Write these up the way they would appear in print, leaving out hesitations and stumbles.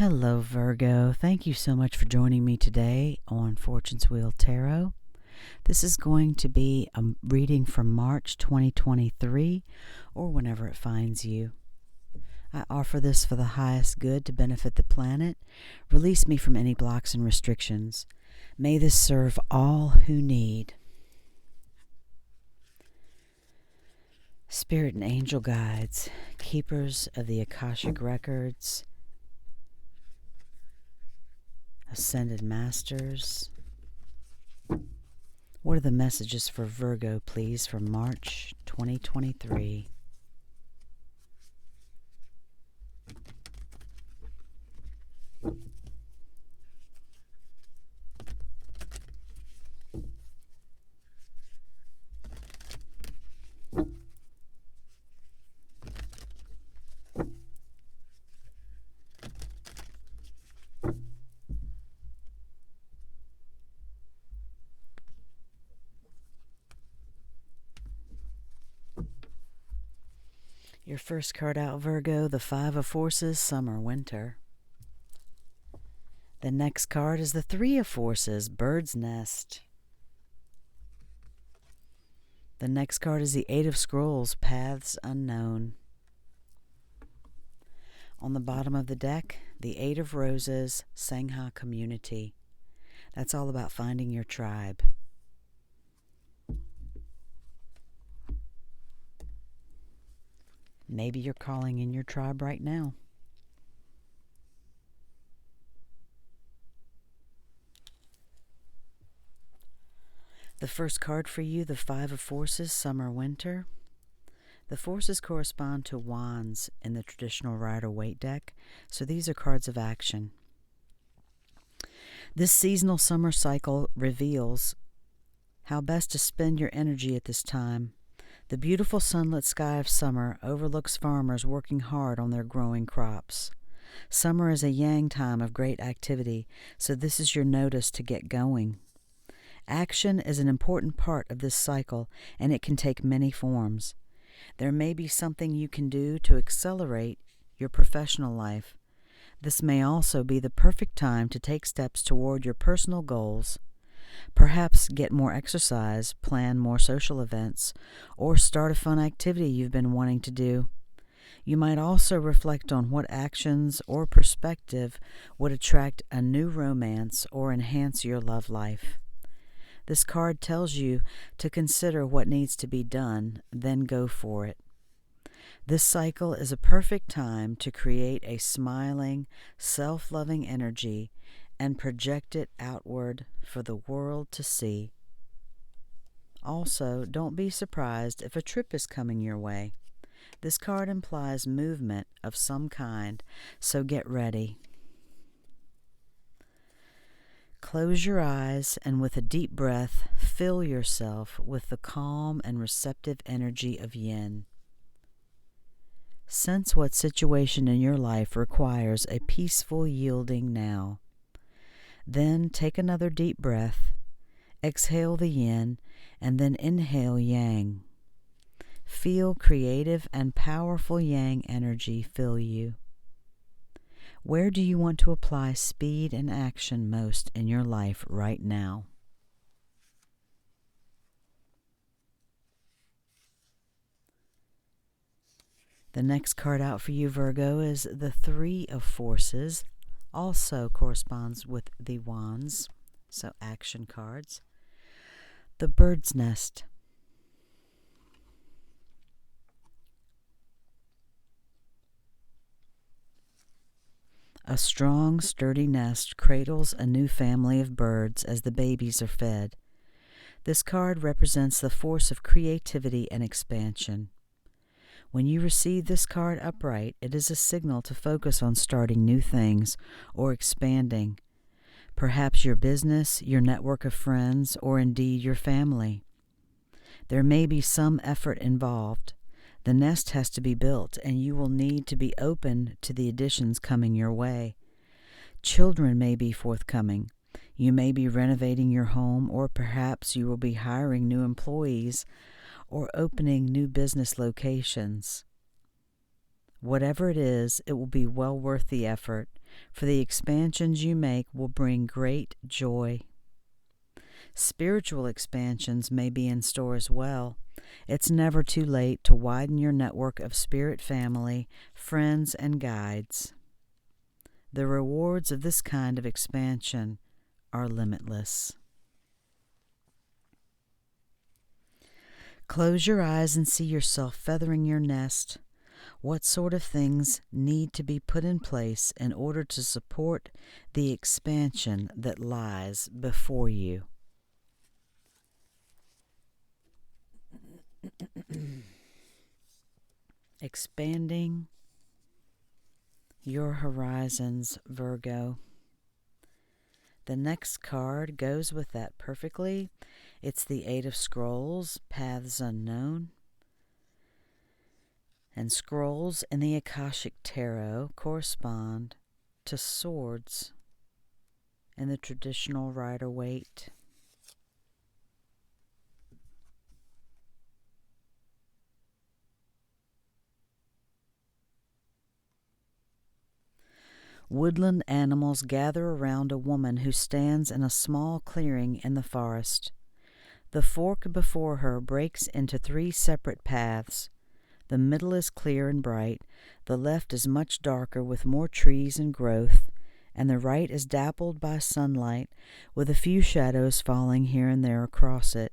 Hello, Virgo. Thank you so much for joining me today on Fortune's Wheel Tarot. This is going to be a reading from March 2023 or whenever it finds you. I offer this for the highest good to benefit the planet. Release me from any blocks and restrictions. May this serve all who need. Spirit and angel guides, keepers of the Akashic records, Ascended Masters. What are the messages for Virgo, please, for March 2023? Your first card out, Virgo, the Five of Forces, Summer, Winter. The next card is the Three of Forces, Bird's Nest. The next card is the Eight of Scrolls, Paths Unknown. On the bottom of the deck, the Eight of Roses, Sangha Community. That's all about finding your tribe. Maybe you're calling in your tribe right now. The first card for you, the Five of Forces, Summer, Winter. The forces correspond to wands in the traditional Rider-Waite deck, so these are cards of action. This seasonal summer cycle reveals how best to spend your energy at this time. The beautiful sunlit sky of summer overlooks farmers working hard on their growing crops. Summer is a yang time of great activity, so this is your notice to get going. Action is an important part of this cycle, and it can take many forms. There may be something you can do to accelerate your professional life. This may also be the perfect time to take steps toward your personal goals. Perhaps get more exercise, plan more social events, or start a fun activity you've been wanting to do. You might also reflect on what actions or perspective would attract a new romance or enhance your love life. This card tells you to consider what needs to be done, then go for it. This cycle is a perfect time to create a smiling, self-loving energy and project it outward for the world to see. Also, don't be surprised if a trip is coming your way. This card implies movement of some kind, so get ready. Close your eyes and with a deep breath, fill yourself with the calm and receptive energy of yin. Sense what situation in your life requires a peaceful yielding now. Then take another deep breath, exhale the yin, and then inhale yang. Feel creative and powerful yang energy fill you. Where do you want to apply speed and action most in your life right now? The next card out for you, Virgo, is the Three of Forces. Also corresponds with the wands, so action cards. The Bird's Nest. A strong, sturdy nest cradles a new family of birds as the babies are fed. This card represents the force of creativity and expansion. When you receive this card upright, it is a signal to focus on starting new things or expanding, perhaps your business, your network of friends, or indeed your family. There may be some effort involved. The nest has to be built, and you will need to be open to the additions coming your way. Children may be forthcoming. You may be renovating your home, or perhaps you will be hiring new employees or opening new business locations. Whatever it is, it will be well worth the effort, for the expansions you make will bring great joy. Spiritual expansions may be in store as well. It's never too late to widen your network of spirit family, friends, and guides. The rewards of this kind of expansion are limitless. Close your eyes and see yourself feathering your nest. What sort of things need to be put in place in order to support the expansion that lies before you? Expanding your horizons, Virgo. The next card goes with that perfectly. It's the Eight of Scrolls, Paths Unknown. And scrolls in the Akashic Tarot correspond to swords in the traditional Rider-Waite. Woodland animals gather around a woman who stands in a small clearing in the forest. The fork before her breaks into 3 separate paths. The middle is clear and bright, the left is much darker with more trees and growth, and the right is dappled by sunlight with a few shadows falling here and there across it.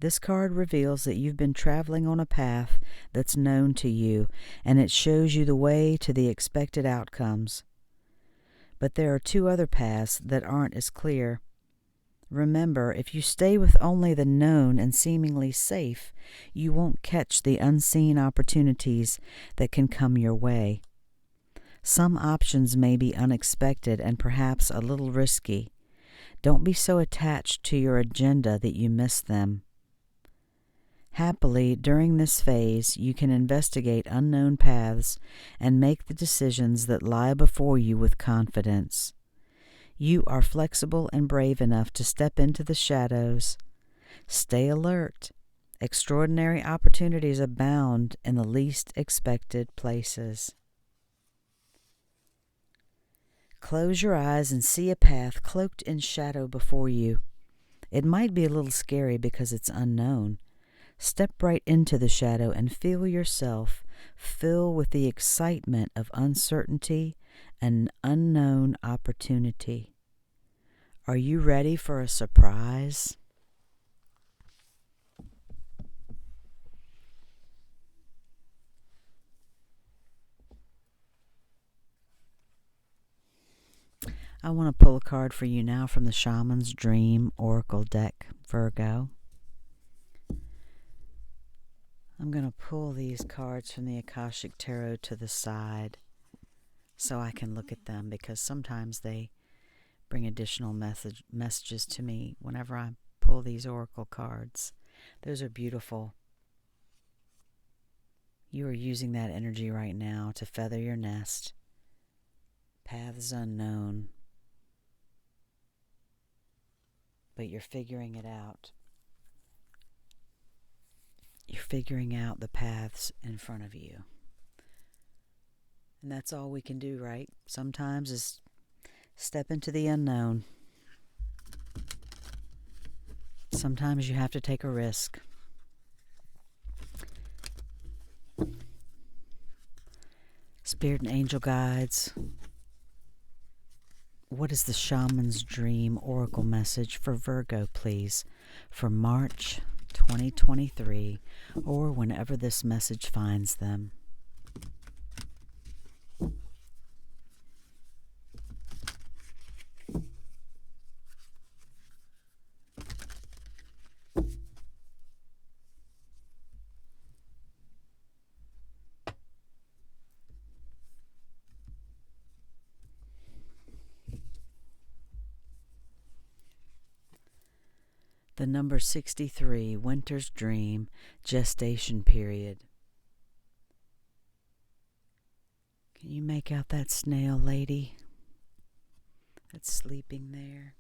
This card reveals that you've been traveling on a path that's known to you, and it shows you the way to the expected outcomes. But there are 2 other paths that aren't as clear. Remember, if you stay with only the known and seemingly safe, you won't catch the unseen opportunities that can come your way. Some options may be unexpected and perhaps a little risky. Don't be so attached to your agenda that you miss them. Happily, during this phase, you can investigate unknown paths and make the decisions that lie before you with confidence. You are flexible and brave enough to step into the shadows. Stay alert. Extraordinary opportunities abound in the least expected places. Close your eyes and see a path cloaked in shadow before you. It might be a little scary because it's unknown. Step right into the shadow and feel yourself fill with the excitement of uncertainty and unknown opportunity. Are you ready for a surprise? I want to pull a card for you now from the Shaman's Dream Oracle deck, Virgo. I'm going to pull these cards from the Akashic Tarot to the side so I can look at them, because sometimes they bring additional messages to me whenever I pull these oracle cards. Those are beautiful. You are using that energy right now to feather your nest. Paths unknown. But you're figuring it out. You're figuring out the paths in front of you. And that's all we can do, right? Sometimes is step into the unknown. Sometimes you have to take a risk. Spirit and angel guides, what is the Shaman's Dream Oracle message for Virgo, please, for March 2023, or whenever this message finds them? The number 63, Winter's Dream, Gestation Period. Can you make out that snail lady that's sleeping there?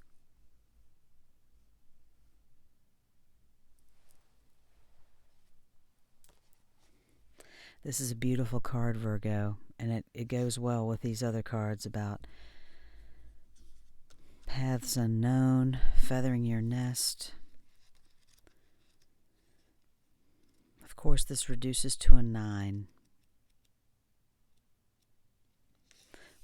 This is a beautiful card, Virgo, and it goes well with these other cards about paths unknown, feathering your nest. Of course, this reduces to a 9.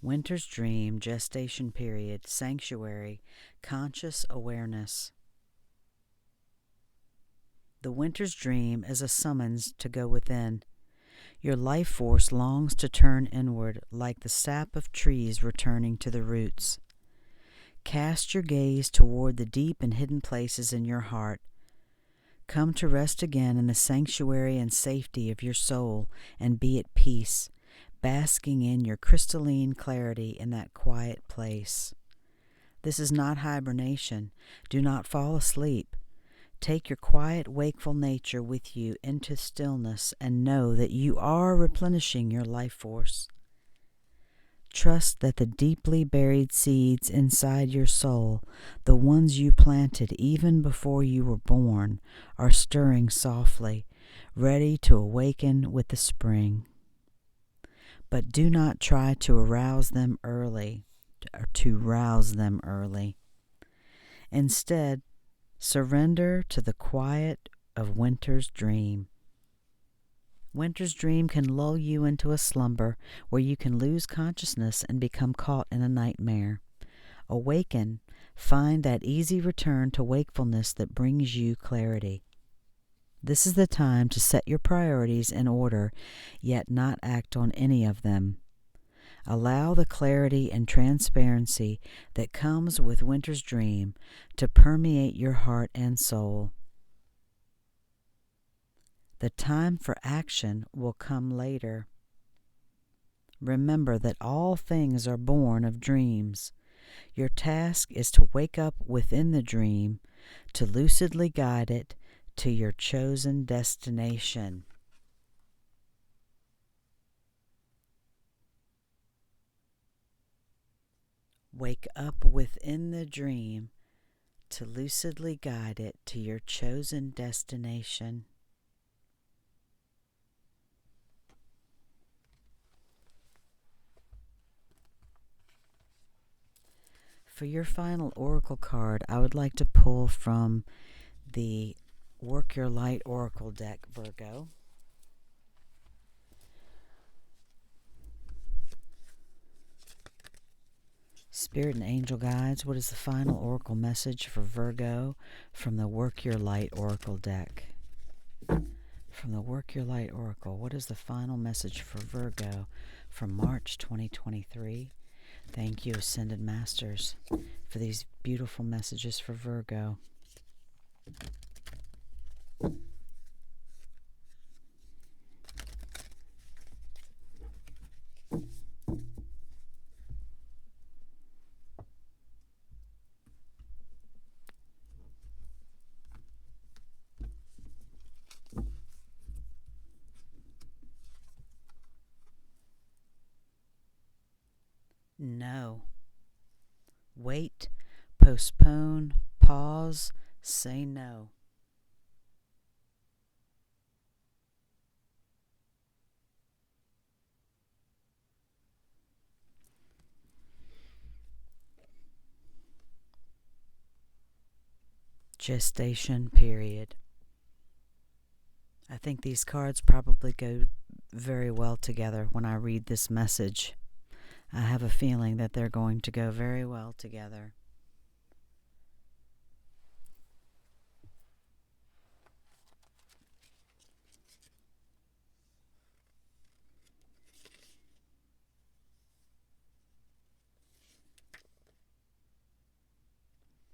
Winter's dream, gestation period, sanctuary, conscious awareness. The winter's dream is a summons to go within. Your life force longs to turn inward, like the sap of trees returning to the roots. Cast your gaze toward the deep and hidden places in your heart. Come to rest again in the sanctuary and safety of your soul and be at peace, basking in your crystalline clarity in that quiet place. This is not hibernation. Do not fall asleep. Take your quiet, wakeful nature with you into stillness and know that you are replenishing your life force. Trust that the deeply buried seeds inside your soul, the ones you planted even before you were born, are stirring softly, ready to awaken with the spring. But do not try to rouse them early. Instead, surrender to the quiet of winter's dream. Winter's dream can lull you into a slumber where you can lose consciousness and become caught in a nightmare. Awaken, find that easy return to wakefulness that brings you clarity. This is the time to set your priorities in order, yet not act on any of them. Allow the clarity and transparency that comes with winter's dream to permeate your heart and soul. The time for action will come later. Remember that all things are born of dreams. Your task is to wake up within the dream, to lucidly guide it to your chosen destination. Wake up within the dream to lucidly guide it to your chosen destination. For your final oracle card, I would like to pull from the Work Your Light Oracle deck, Virgo. Spirit and angel guides, what is the final oracle message for Virgo from the Work Your Light Oracle deck? From the Work Your Light Oracle, what is the final message for Virgo from March 2023? Thank you, Ascended Masters, for these beautiful messages for Virgo. No. Wait, postpone, pause, say no. Gestation period. I think these cards probably go very well together when I read this message. I have a feeling that they're going to go very well together.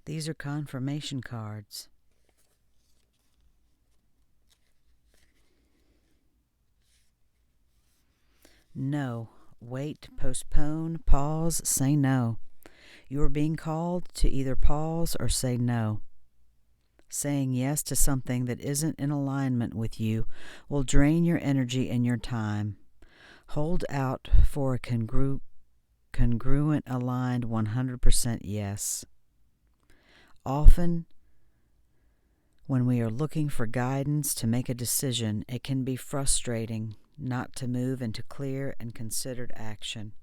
These are confirmation cards. No. Wait, postpone, pause, say no. You are being called to either pause or say no. Saying yes to something that isn't in alignment with you will drain your energy and your time. Hold out for a congruent, aligned 100% yes. Often, when we are looking for guidance to make a decision, it can be frustrating not to move into clear and considered action.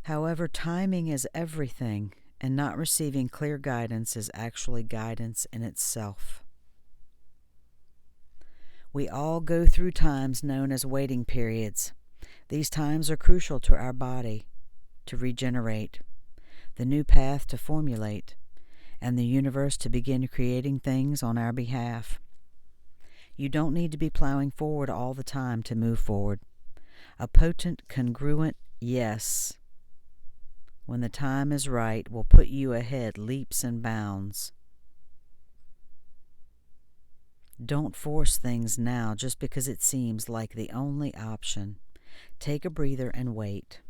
However, timing is everything, and not receiving clear guidance is actually guidance in itself. We all go through times known as waiting periods. These times are crucial to our body to regenerate, the new path to formulate, and the universe to begin creating things on our behalf. You don't need to be plowing forward all the time to move forward. A potent, congruent yes, when the time is right, will put you ahead leaps and bounds. Don't force things now just because it seems like the only option. Take a breather and wait.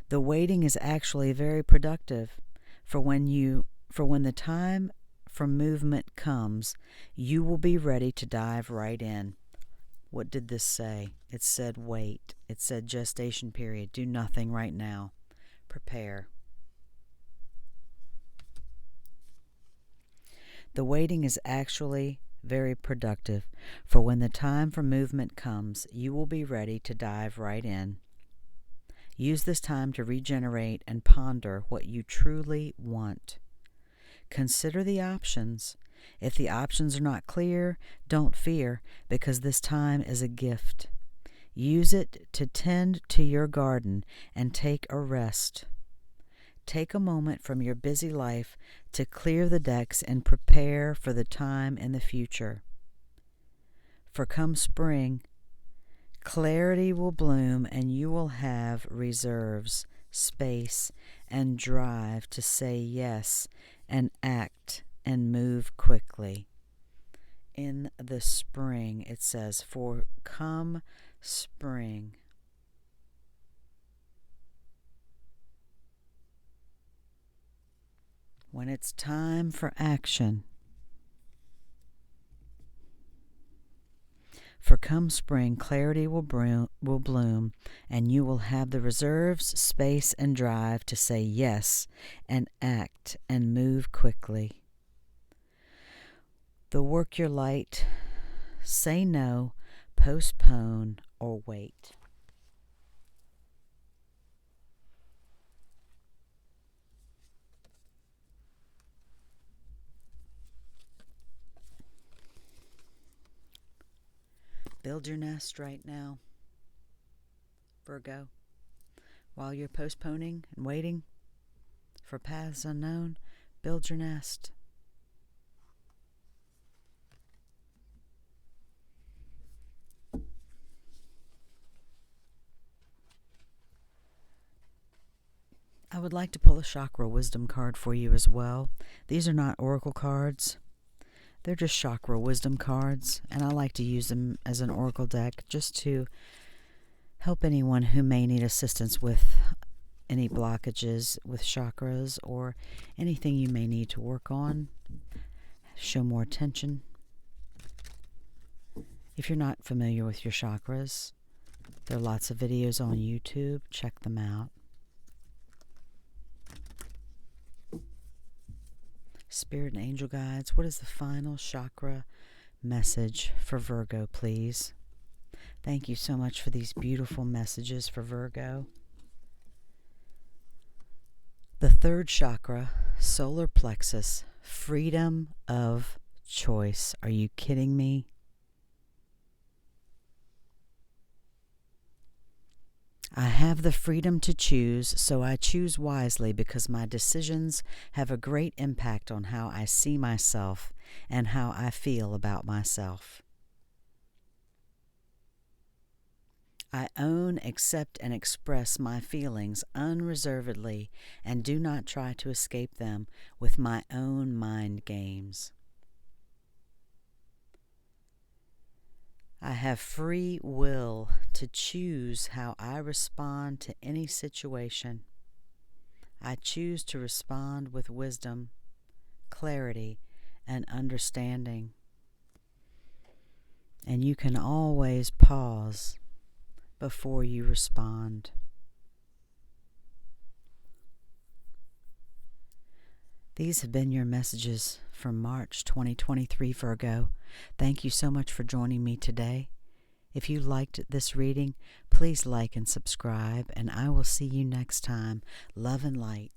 The waiting is actually very productive, for when the time for movement comes, you will be ready to dive right in. What did this say? It said wait. It said gestation period. Do nothing right now. Prepare. The waiting is actually very productive, for when the time for movement comes, you will be ready to dive right in. Use this time to regenerate and ponder what you truly want. Consider the options. If the options are not clear, don't fear, because this time is a gift. Use it to tend to your garden and take a rest. Take a moment from your busy life to clear the decks and prepare for the time in the future. For come spring, clarity will bloom and you will have reserves, space, and drive to say yes and act and move quickly. In the spring, it says, for come spring. When it's time for action. For come spring, clarity will bloom, and you will have the reserves, space, and drive to say yes and act and move quickly. The work your light, say no, postpone, or wait. Build your nest right now, Virgo. While you're postponing and waiting for paths unknown, build your nest. I would like to pull a chakra wisdom card for you as well. These are not oracle cards. They're just chakra wisdom cards, and I like to use them as an oracle deck just to help anyone who may need assistance with any blockages with chakras or anything you may need to work on, show more attention. If you're not familiar with your chakras, there are lots of videos on YouTube. Check them out. Spirit and angel guides, what is the final chakra message for Virgo, please? Thank you so much for these beautiful messages for Virgo. The third chakra, solar plexus, freedom of choice. Are you kidding me? I have the freedom to choose, so I choose wisely because my decisions have a great impact on how I see myself and how I feel about myself. I own, accept, and express my feelings unreservedly and do not try to escape them with my own mind games. I have free will to choose how I respond to any situation. I choose to respond with wisdom, clarity, and understanding. And you can always pause before you respond. These have been your messages for March 2023, Virgo. Thank you so much for joining me today. If you liked this reading, please like and subscribe, and I will see you next time. Love and light.